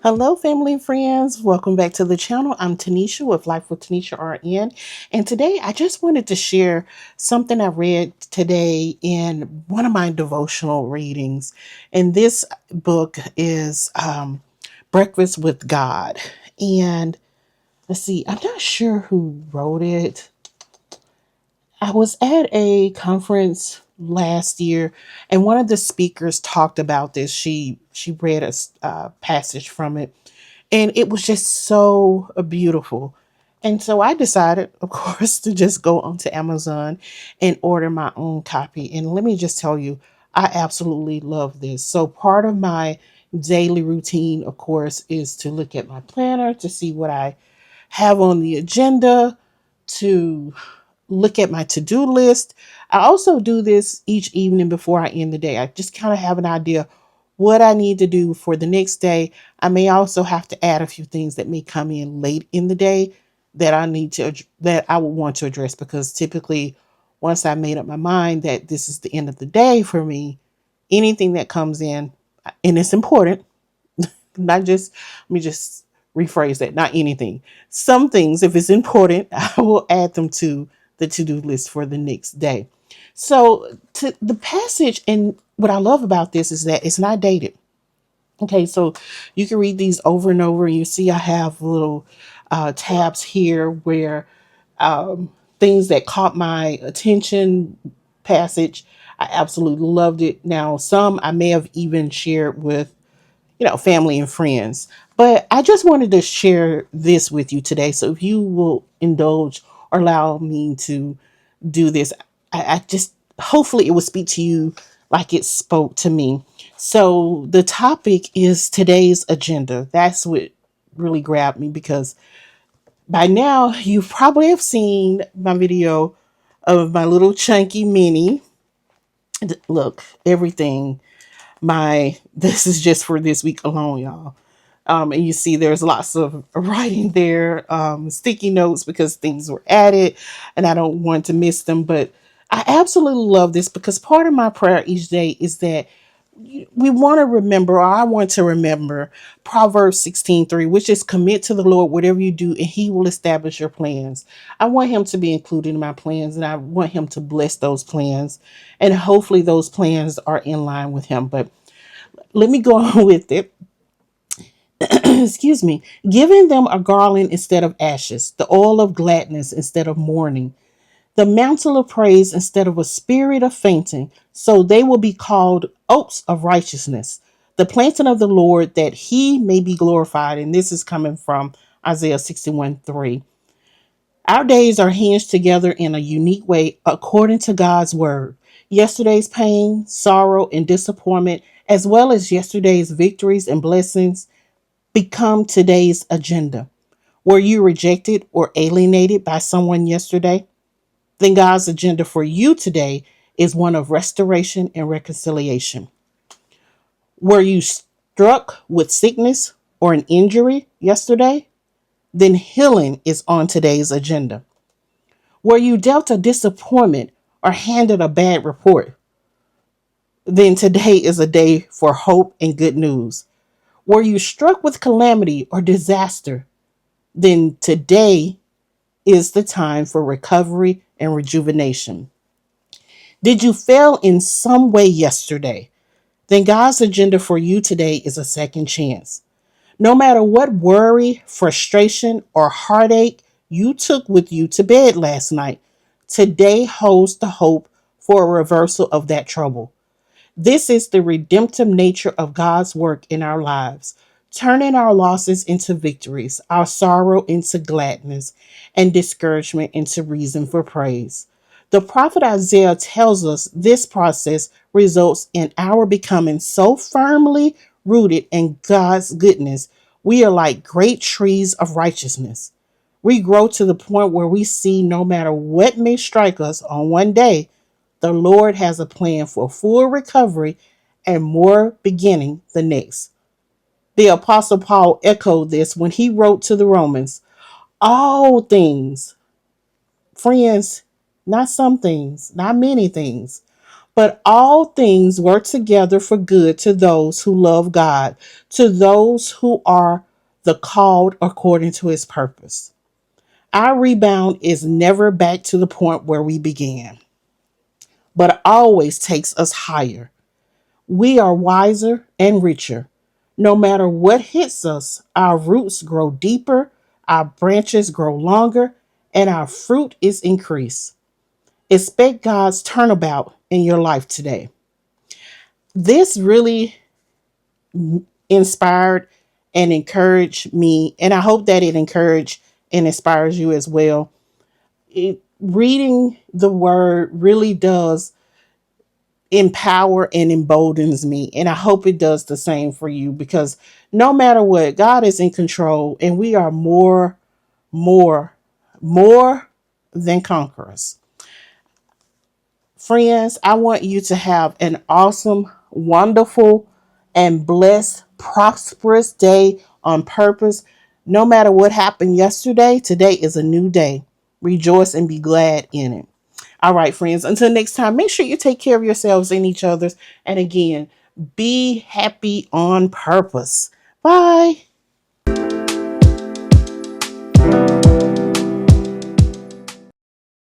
Hello, family and friends. Welcome back to the channel. I'm Tanisha with Life with Tanisha RN. And today I just wanted to share something I read today in one of my devotional readings. And this book is Breakfast with God. And let's see, I'm not sure who wrote it. I was at a conference last year, and one of the speakers talked about this. She read a passage from it, and it was just so beautiful. And so I decided, of course, to just go onto Amazon and order my own copy. And let me just tell you, I absolutely love this. So part of my daily routine, of course, is to look at my planner to see what I have on the agenda, to look at my to-do list. I also do this each evening before I end the day. I just kind of have an idea what I need to do for the next day. I may also have to add a few things that may come in late in the day that that I would want to address, because typically once I made up my mind that this is the end of the day for me, anything that comes in, and it's important, not just, let me just rephrase that, not anything. Some things, if it's important, I will add them to the to-do list for the next day. So to the passage, and what I love about this is that it's not dated. Okay, so you can read these over and over, and you see I have little tabs here where things that caught my attention, passage. I absolutely loved it. Now, some I may have even shared with family and friends. But I just wanted to share this with you today. So if you will indulge or allow me to do this, I just hopefully it will speak to you like it spoke to me. So the topic is today's agenda. That's what really grabbed me, because by now you probably have seen my video of my little chunky mini. Look, everything my this is just for this week alone, y'all. And you see there's lots of writing there, sticky notes, because things were added and I don't want to miss them. But I absolutely love this, because part of my prayer each day is that we want to remember, or I want to remember, Proverbs 16:3, which is commit to the Lord whatever you do, and he will establish your plans. I want him to be included in my plans, and I want him to bless those plans. And hopefully those plans are in line with him. But let me go on with it. Excuse me. Giving them a garland instead of ashes, the oil of gladness instead of mourning, the mantle of praise instead of a spirit of fainting, so they will be called oaks of righteousness, the planting of the Lord, that he may be glorified. And this is coming from Isaiah 61:3. Our days are hinged together in a unique way according to God's word. Yesterday's pain, sorrow, and disappointment, as well as yesterday's victories and blessings, become today's agenda. Were you rejected or alienated by someone yesterday? Then God's agenda for you today is one of restoration and reconciliation. Were you struck with sickness or an injury yesterday? Then healing is on today's agenda. Were you dealt a disappointment or handed a bad report? Then today is a day for hope and good news. Were you struck with calamity or disaster? Then today is the time for recovery and rejuvenation. Did you fail in some way yesterday? Then God's agenda for you today is a second chance. No matter what worry, frustration, or heartache you took with you to bed last night, today holds the hope for a reversal of that trouble. This is the redemptive nature of God's work in our lives, turning our losses into victories, our sorrow into gladness, and discouragement into reason for praise. The prophet Isaiah tells us this process results in our becoming so firmly rooted in God's goodness, we are like great trees of righteousness. We grow to the point where we see no matter what may strike us on one day, the Lord has a plan for full recovery and more beginning the next. The Apostle Paul echoed this when he wrote to the Romans, all things, friends, not some things, not many things, But all things work together for good to those who love God, to those who are the called according to his purpose. Our rebound is never back to the point where we began, but always takes us higher. We are wiser and richer. No matter what hits us, our roots grow deeper, our branches grow longer, and our fruit is increased. Expect God's turnabout in your life today. This really inspired and encouraged me, and I hope that it encouraged and inspires you as well. Reading the word really does empower and emboldens me, and I hope it does the same for you, because no matter what, God is in control, and we are more more than conquerors. Friends, I want you to have an awesome, wonderful, and blessed, prosperous day on purpose. No matter what happened yesterday, today is a new day. Rejoice and be glad in it. All right, friends, until next time, make sure you take care of yourselves and each other's. And again, be happy on purpose. Bye.